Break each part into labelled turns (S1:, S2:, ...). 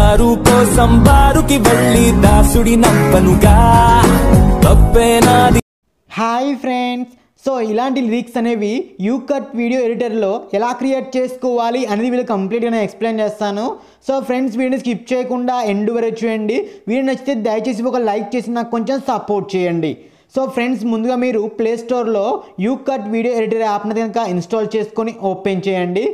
S1: బారు కోసం బారుకి వెళ్ళి దాసుడి నంపనుగా తప్పేనాది.
S2: Hi friends, so ఇలాంటి లిరిక్స్ అనేవి యూకట్ వీడియో ఎడిటర్లో ఎలా క్రియేట్ చేసుకోవాలి అనేది వీళ్ళు కంప్లీట్గా ఎక్స్ప్లెయిన్ చేస్తాను. సో ఫ్రెండ్స్, వీడియోని స్కిప్ చేయకుండా ఎండ్ వరకు చూడండి. వీడియో నచ్చితే దయచేసి ఒక లైక్ చేసి నాకు కొంచెం సపోర్ట్ చేయండి. సో ఫ్రెండ్స్, ముందుగా మీరు ప్లే స్టోర్లో యూకట్ వీడియో ఎడిటర్ యాప్ని కనుక ఇన్స్టాల్ చేసుకొని ఓపెన్ చేయండి.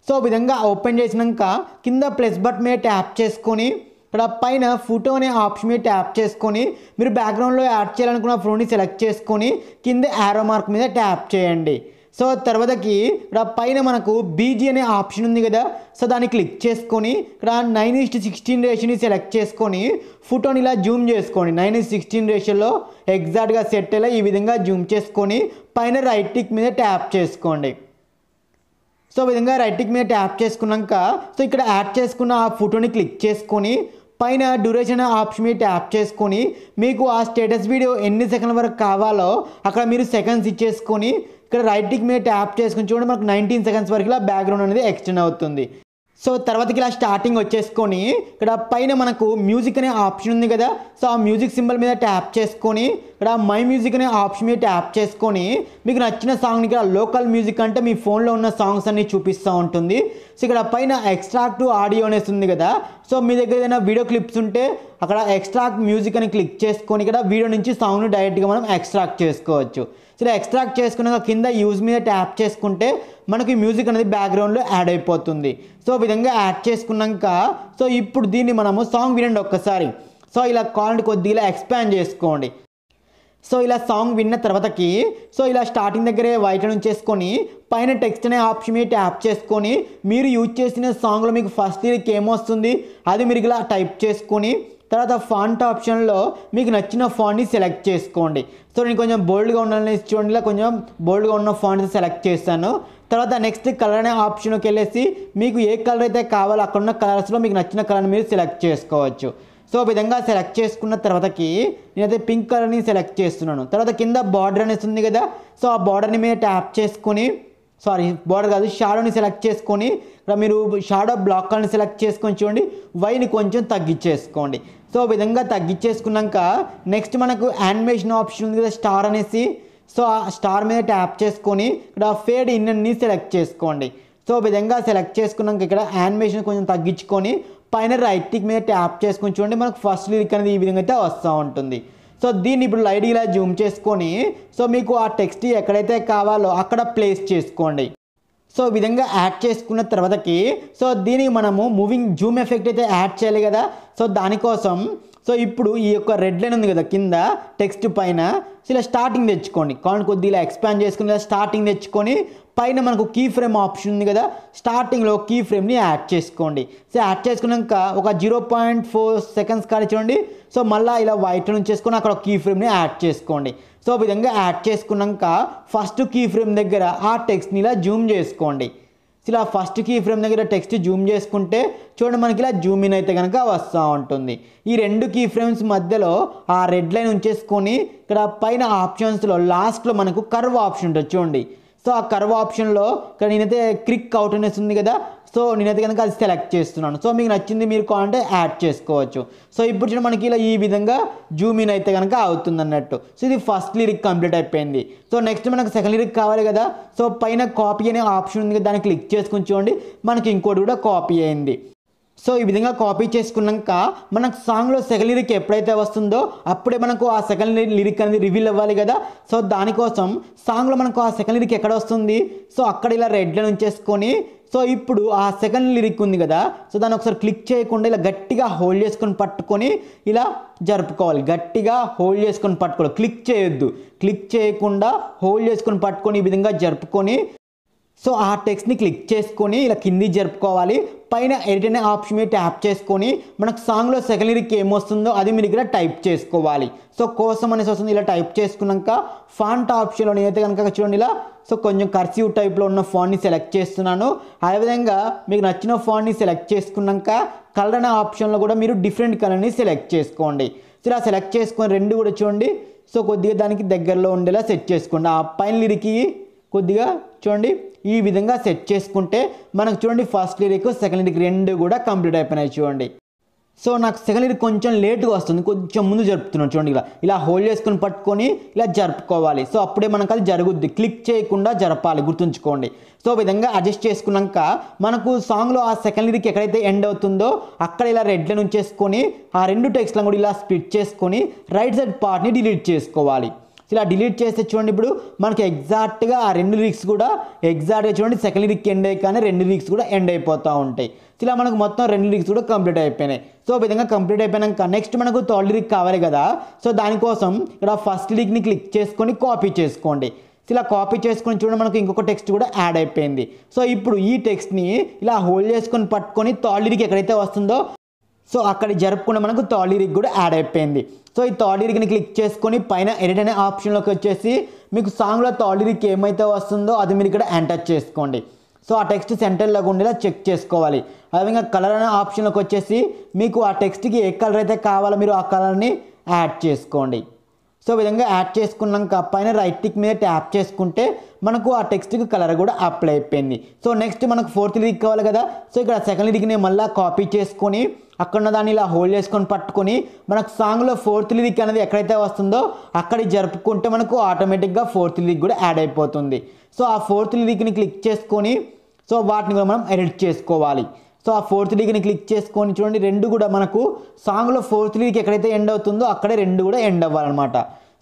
S2: సో ఈ విధంగా ఓపెన్ చేసినాక కింద ప్లస్ బటన్ మీద ట్యాప్ చేసుకొని ఇక్కడ పైన ఫోటో అనే ఆప్షన్ మీద ట్యాప్ చేసుకొని మీరు బ్యాక్గ్రౌండ్లో యాడ్ చేయాలనుకున్న ఫోటోని సెలెక్ట్ చేసుకొని కింద యారో మార్క్ మీద ట్యాప్ చేయండి. సో తర్వాతకి ఇక్కడ పైన మనకు బీజీ అనే ఆప్షన్ ఉంది కదా, సో దాన్ని క్లిక్ చేసుకొని ఇక్కడ 9:16 రేషియోని సెలెక్ట్ చేసుకొని ఫోటోని ఇలా జూమ్ చేసుకోండి. 9:16 రేషియోలో ఎగ్జాక్ట్గా సెట్ అయ్యేలా ఈ విధంగా జూమ్ చేసుకొని పైన రైట్ టిక్ మీద ట్యాప్ చేసుకోండి. సో ఈ విధంగా రైట్ టిక్ మీద ట్యాప్ చేసుకున్నాక సో ఇక్కడ యాడ్ చేసుకున్న ఆ ఫోటోని క్లిక్ చేసుకొని పైన డ్యూరేషన్ ఆప్షన్ మీద ట్యాప్ చేసుకొని మీకు ఆ స్టేటస్ వీడియో ఎన్ని సెకండ్ల వరకు కావాలో అక్కడ మీరు సెకండ్స్ ఇచ్చేసుకొని ఇక్కడ రైట్ టిక్ మీద ట్యాప్ చేసుకుని చూడండి, మనకు 19 సెకండ్స్ వరకు ఇలా బ్యాక్గ్రౌండ్ అనేది ఎక్స్టెండ్ అవుతుంది. సో తర్వాతకి ఇలా స్టార్టింగ్ వచ్చేసుకొని ఇక్కడ పైన మనకు మ్యూజిక్ అనే ఆప్షన్ ఉంది కదా, సో ఆ మ్యూజిక్ సింబల్ మీద ట్యాప్ చేసుకొని ఇక్కడ మై మ్యూజిక్ అనే ఆప్షన్ మీద ట్యాప్ చేసుకొని మీకు నచ్చిన సాంగ్ని ఇక్కడ లోకల్ మ్యూజిక్ అంటే మీ ఫోన్లో ఉన్న సాంగ్స్ అన్ని చూపిస్తూ ఉంటుంది. సో ఇక్కడ పైన ఎక్స్ట్రాక్ట్ ఆడియో అనేసి ఉంది కదా, సో మీ దగ్గర ఏదైనా వీడియో క్లిప్స్ ఉంటే అక్కడ ఎక్స్ట్రాక్ట్ మ్యూజిక్ అని క్లిక్ చేసుకొని ఇక్కడ వీడియో నుంచి సాంగ్ని డైరెక్ట్గా మనం ఎక్స్ట్రాక్ట్ చేసుకోవచ్చు. సో ఇలా ఎక్స్ట్రాక్ట్ చేసుకున్నాక కింద యూజ్ మీద ట్యాప్ చేసుకుంటే మనకి మ్యూజిక్ అనేది బ్యాక్గ్రౌండ్లో యాడ్ అయిపోతుంది. సో ఈ విధంగా యాడ్ చేసుకున్నాక సో ఇప్పుడు దీన్ని మనము సాంగ్ వినండి ఒక్కసారి. సో ఇలా కావాలంటే కొద్దిగా ఎక్స్పాండ్ చేసుకోండి. సో ఇలా సాంగ్ విన్న తర్వాతకి సో ఇలా స్టార్టింగ్ దగ్గరే వైట్ ఉంచేసుకొని పైన టెక్స్ట్ అనే ఆప్షన్ మీద ట్యాప్ చేసుకొని మీరు యూజ్ చేసిన సాంగ్లో మీకు ఫస్ట్ లిరిక్ ఏమొస్తుంది అది మీరు ఇలా టైప్ చేసుకొని తర్వాత ఫాంట్ ఆప్షన్లో మీకు నచ్చిన ఫాంట్ని సెలెక్ట్ చేసుకోండి. సో నేను కొంచెం బోల్డ్గా ఉండాలని చూడండి, ఇలా కొంచెం బోల్డ్గా ఉన్న ఫాంట్ని సెలెక్ట్ చేస్తాను. తర్వాత నెక్స్ట్ కలర్ అనే ఆప్షన్కి వెళ్ళేసి మీకు ఏ కలర్ అయితే కావాలో అక్కడ ఉన్న కలర్స్లో మీకు నచ్చిన కలర్ని మీరు సెలెక్ట్ చేసుకోవచ్చు. సో ఈ విధంగా సెలెక్ట్ చేసుకున్న తర్వాతకి నేనైతే పింక్ కలర్ని సెలెక్ట్ చేస్తున్నాను. తర్వాత కింద బార్డర్ అనేసి ఉంది కదా, సో ఆ బార్డర్ని మీద ట్యాప్ చేసుకొని బార్డర్ కాదు షాడోని సెలెక్ట్ చేసుకొని ఇక్కడ మీరు షాడో బ్లాక్ కలర్ని సెలెక్ట్ చేసుకొని చూడండి, వైని కొంచెం తగ్గించేసుకోండి. సో ఈ విధంగా తగ్గించేసుకున్నాక నెక్స్ట్ మనకు యానిమేషన్ ఆప్షన్ ఉంది కదా స్టార్ అనేసి, సో ఆ స్టార్ మీద ట్యాప్ చేసుకొని ఇక్కడ ఫేడ్ ఇన్ అన్ని సెలెక్ట్ చేసుకోండి. సో ఈ విధంగా సెలెక్ట్ చేసుకున్నాక ఇక్కడ యానిమేషన్ కొంచెం తగ్గించుకొని పైన రైట్ టిక్ మీద ట్యాప్ చేసుకొని చూడండి, మనకు ఫస్ట్ లిరిక్ అనేది ఈ విధంగా అయితే వస్తూ ఉంటుంది. సో దీన్ని ఇప్పుడు లైట్ ఇలా జూమ్ చేసుకొని సో మీకు ఆ టెక్స్ట్ ఎక్కడైతే కావాలో అక్కడ ప్లేస్ చేసుకోండి. సో ఈ విధంగా యాడ్ చేసుకున్న తర్వాతకి సో దీనికి మనము మూవింగ్ జూమ్ ఎఫెక్ట్ అయితే యాడ్ చేయాలి కదా, సో దానికోసం సో ఇప్పుడు ఈ యొక్క రెడ్ లైన్ ఉంది కదా కింద టెక్స్ట్ పైన, సో ఇలా స్టార్టింగ్ తెచ్చుకోండి. కావాలి కొద్దిగా ఇలా ఎక్స్పాండ్ చేసుకుని ఇలా స్టార్టింగ్ తెచ్చుకొని పైన మనకు కీ ఫ్రేమ్ ఆప్షన్ ఉంది కదా, స్టార్టింగ్లో కీ ఫ్రేమ్ని యాడ్ చేసుకోండి. సో యాడ్ చేసుకున్నాక ఒక 0.4 సెకండ్స్ కాడి చూడండి, సో మళ్ళీ ఇలా వైట్ నుంచి చేసుకొని అక్కడ కీ ఫ్రేమ్ని యాడ్ చేసుకోండి. సో ఈ విధంగా యాడ్ చేసుకున్నాక ఫస్ట్ కీ ఫ్రేమ్ దగ్గర ఆ టెక్స్ట్ని ఇలా జూమ్ చేసుకోండి. ఇలా ఫస్ట్ కీ ఫ్రేమ్ దగ్గర టెక్స్ట్ జూమ్ చేసుకుంటే చూడండి మనకి ఇలా జూమ్ ఇన్ అయితే కనుక వస్తూ ఉంటుంది. ఈ రెండు కీ ఫ్రేమ్స్ మధ్యలో ఆ రెడ్ లైన్ ఉంచేసుకొని ఇక్కడ పైన ఆప్షన్స్లో లాస్ట్లో మనకు కర్వ్ ఆప్షన్ ఉంటుంది చూడండి. సో ఆ కర్వ్ ఆప్షన్లో ఇక్కడ నేనైతే క్లిక్ అవుట్ అనేసి ఉంది కదా, సో నేనైతే కనుక అది సెలెక్ట్ చేస్తున్నాను. సో మీకు నచ్చింది మీరు కావాలంటే యాడ్ చేసుకోవచ్చు. సో ఇప్పుడు చూడండి మనకి ఇలా ఈ విధంగా జూమ్ ఇన్ అయితే కనుక అవుతుంది అన్నట్టు. సో ఇది ఫస్ట్ లిరిక్ కంప్లీట్ అయిపోయింది. సో నెక్స్ట్ మనకు సెకండ్ లిరిక్ కావాలి కదా, సో పైన కాపీ అనే ఆప్షన్ ఉంది కదా, దాన్ని క్లిక్ చేసుకుని చూడండి మనకి ఇంకోటి కూడా కాపీ అయింది. సో ఈ విధంగా కాపీ చేసుకున్నాక మనకు సాంగ్లో సెకండ్ లిరిక్ ఎప్పుడైతే వస్తుందో అప్పుడే మనకు ఆ సెకండ్ లిరిక్ అనేది రివీల్ అవ్వాలి కదా. సో దానికోసం సాంగ్లో మనకు ఆ సెకండ్ లిరిక్ ఎక్కడ వస్తుంది, సో అక్కడ ఇలా రెడ్ లైన్ ఉంచేసుకొని సో ఇప్పుడు ఆ సెకండ్ లిరిక్ ఉంది కదా, సో దాన్ని ఒకసారి క్లిక్ చేయకుండా ఇలా గట్టిగా హోల్డ్ చేసుకొని పట్టుకొని ఇలా జరుపుకోవాలి. గట్టిగా హోల్డ్ చేసుకొని పట్టుకోవాలి, క్లిక్ చేయొద్దు. క్లిక్ చేయకుండా హోల్డ్ చేసుకొని పట్టుకొని ఈ విధంగా జరుపుకొని సో ఆ టెక్స్ట్ని క్లిక్ చేసుకొని ఇలా కింది జరుపుకోవాలి. పైన ఎడిట్ అనే ఆప్షన్ మీద ట్యాప్ చేసుకొని మనకు సాంగ్లో సెకండ్ లిరిక్ ఏమొస్తుందో అది మీరు ఇక్కడ టైప్ చేసుకోవాలి. సో కోసం అనేసి వస్తుంది, ఇలా టైప్ చేసుకున్నాక ఫాంట్ ఆప్షన్లో నేనైతే కనుక చూడండి ఇలా సో కొంచెం కర్సివ్ టైప్లో ఉన్న ఫాంట్ని సెలెక్ట్ చేస్తున్నాను. అదేవిధంగా మీకు నచ్చిన ఫాంట్ని సెలెక్ట్ చేసుకున్నాక కలర్ అనే ఆప్షన్లో కూడా మీరు డిఫరెంట్ కలర్ని సెలెక్ట్ చేసుకోండి. సో ఇలా సెలెక్ట్ చేసుకొని రెండు కూడా చూడండి సో కొద్దిగా దానికి దగ్గరలో ఉండేలా సెట్ చేసుకోండి. ఆ పైన లిరిక్ కొద్దిగా చూడండి ఈ విధంగా సెట్ చేసుకుంటే మనకు చూడండి ఫస్ట్ లిరిక్ సెకండ్ లిరిక్ రెండు కూడా కంప్లీట్ అయిపోయినాయి చూడండి. సో నాకు సెకండ్ లిరిక్ కొంచెం లేట్గా వస్తుంది, కొంచెం ముందు జరుపుతున్నాను చూడండి. ఇలా హోల్డ్ చేసుకొని పట్టుకొని ఇలా జరుపుకోవాలి. సో అప్పుడే మనకు అది జరుగుద్ది, క్లిక్ చేయకుండా జరపాలి, గుర్తుంచుకోండి. సో ఈ విధంగా అడ్జస్ట్ చేసుకున్నాక మనకు సాంగ్లో ఆ సెకండ్ లిరిక్ ఎక్కడైతే ఎండ్ అవుతుందో అక్కడ ఇలా రెడ్లను ఉంచేసుకొని ఆ రెండు టెక్స్ట్లను కూడా ఇలా స్ప్లిట్ చేసుకొని రైట్ సైడ్ పార్ట్ని డిలీట్ చేసుకోవాలి. ఇలా డిలీట్ చేస్తే చూడండి ఇప్పుడు మనకి ఎగ్జాక్ట్గా ఆ రెండు లిరిక్స్ కూడా ఎగ్జాక్ట్గా చూడండి సెకండ్ లిరిక్ ఎండ్ అయ్యి కానీ రెండు లిరిక్స్ కూడా ఎండ్ అయిపోతూ ఉంటాయి. ఇలా మనకు మొత్తం రెండు లిరిక్స్ కూడా కంప్లీట్ అయిపోయినాయి. సో ఈ విధంగా కంప్లీట్ అయిపోయాక నెక్స్ట్ మనకు థర్డ్ లిరిక్ కావాలి కదా. సో దానికోసం ఇక్కడ ఫస్ట్ లిరిక్ని క్లిక్ చేసుకొని కాపీ చేసుకోండి. ఇలా కాపీ చేసుకొని చూడండి మనకు ఇంకొక టెక్స్ట్ కూడా యాడ్ అయిపోయింది. సో ఇప్పుడు ఈ టెక్స్ట్ని ఇలా హోల్డ్ చేసుకొని పట్టుకొని థర్డ్ లిరిక్ ఎక్కడైతే వస్తుందో సో అక్కడ జరుపుకున్న మనకు థర్డ్ లిరిక్ కూడా యాడ్ అయిపోయింది. సో ఈ థర్డ్ లిరిక్ని క్లిక్ చేసుకొని పైన ఎడిట్ అనే ఆప్షన్లోకి వచ్చేసి మీకు సాంగ్లో థర్డ్ లిరిక్ ఏమైతే వస్తుందో అది మీరు ఇక్కడ ఎంటర్ చేసుకోండి. సో ఆ టెక్స్ట్ సెంటర్లో ఉండేలా చెక్ చేసుకోవాలి. అదేవిధంగా కలర్ అనే ఆప్షన్లోకి వచ్చేసి మీకు ఆ టెక్స్ట్కి ఏ కలర్ అయితే కావాలో మీరు ఆ కలర్ని యాడ్ చేసుకోండి. సో ఈ విధంగా యాడ్ చేసుకున్నాక పైన రైట్ టిక్ మీద ట్యాప్ చేసుకుంటే మనకు ఆ టెక్స్ట్కి కలర్ కూడా అప్లై అయిపోయింది. సో నెక్స్ట్ మనకు ఫోర్త్ లిరిక్ కావాలి కదా. సో ఇక్కడ సెకండ్ లిరిక్ని మళ్ళీ కాపీ చేసుకొని అక్కడ ఉన్న దాన్ని ఇలా హోల్డ్ చేసుకొని పట్టుకొని మనకు సాంగ్లో ఫోర్త్ లిరిక్ అనేది ఎక్కడైతే వస్తుందో అక్కడికి జరుపుకుంటే మనకు ఆటోమేటిక్గా ఫోర్త్ లిరిక్ కూడా యాడ్ అయిపోతుంది. సో ఆ ఫోర్త్ లిరిక్ని క్లిక్ చేసుకొని సో వాటిని కూడా మనం ఎడిట్ చేసుకోవాలి. సో ఆ ఫోర్త్ లిరిక్ని క్లిక్ చేసుకొని చూడండి రెండు కూడా మనకు సాంగ్లో ఫోర్త్ లిరిక్ ఎక్కడైతే ఎండ్ అవుతుందో అక్కడే రెండు కూడా ఎండ్ అవ్వాలన్నమాట.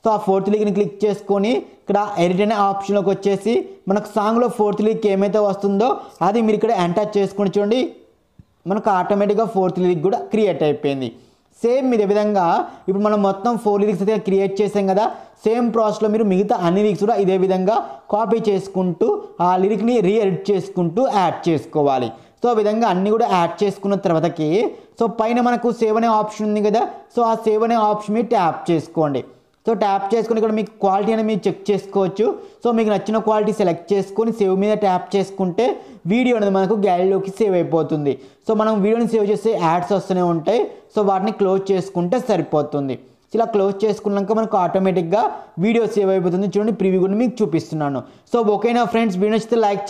S2: సో ఆ ఫోర్త్ లిరిక్ని క్లిక్ చేసుకొని ఇక్కడ ఎడిట్ అనే ఆప్షన్లోకి వచ్చేసి మనకు సాంగ్లో ఫోర్త్ లిరిక్ ఏమైతే వస్తుందో అది మీరు ఇక్కడ ఎంటర్ చేసుకొని చూడండి మనకు ఆటోమేటిక్గా ఫోర్త్ లిరిక్ కూడా క్రియేట్ అయిపోయింది. సేమ్ ఇదే విధంగా ఇప్పుడు మనం మొత్తం 4 లిరిక్స్ అయితే క్రియేట్ చేసాం కదా. సేమ్ ప్రాసెస్లో మీరు మిగతా అన్ని లిరిక్స్ కూడా ఇదే విధంగా కాపీ చేసుకుంటూ ఆ లిరిక్ని ఎడిట్ చేసుకుంటూ యాడ్ చేసుకోవాలి. సో ఆ విధంగా అన్నీ కూడా యాడ్ చేసుకున్న తర్వాతకి సో పైన మనకు సేవ్ అనే ఆప్షన్ ఉంది కదా. సో ఆ సేవ్ అనే ఆప్షన్ మీద ట్యాప్ చేసుకోండి. సో ట్యాప్ చేసుకొని ఇక్కడ మీకు క్వాలిటీ అనేది మీరు చెక్ చేసుకోవచ్చు. సో మీకు నచ్చిన క్వాలిటీ సెలెక్ట్ చేసుకొని సేవ్ మీద ట్యాప్ చేసుకుంటే వీడియో అనేది మనకు గ్యాలరీలోకి సేవ్ అయిపోతుంది. సో మనం వీడియోని సేవ్ చేస్తే యాడ్స్ వస్తూనే ఉంటాయి. సో వాటిని క్లోజ్ చేసుకుంటే సరిపోతుంది. ఇలా క్లోజ్ చేసుకున్నాక మనకు ఆటోమేటిక్గా వీడియో సేవ్ అయిపోతుంది. చూడండి ప్రివ్యూ కూడా మీకు చూపిస్తున్నాను. సో ఓకేనా ఫ్రెండ్స్, వీడియో నచ్చితే లైక్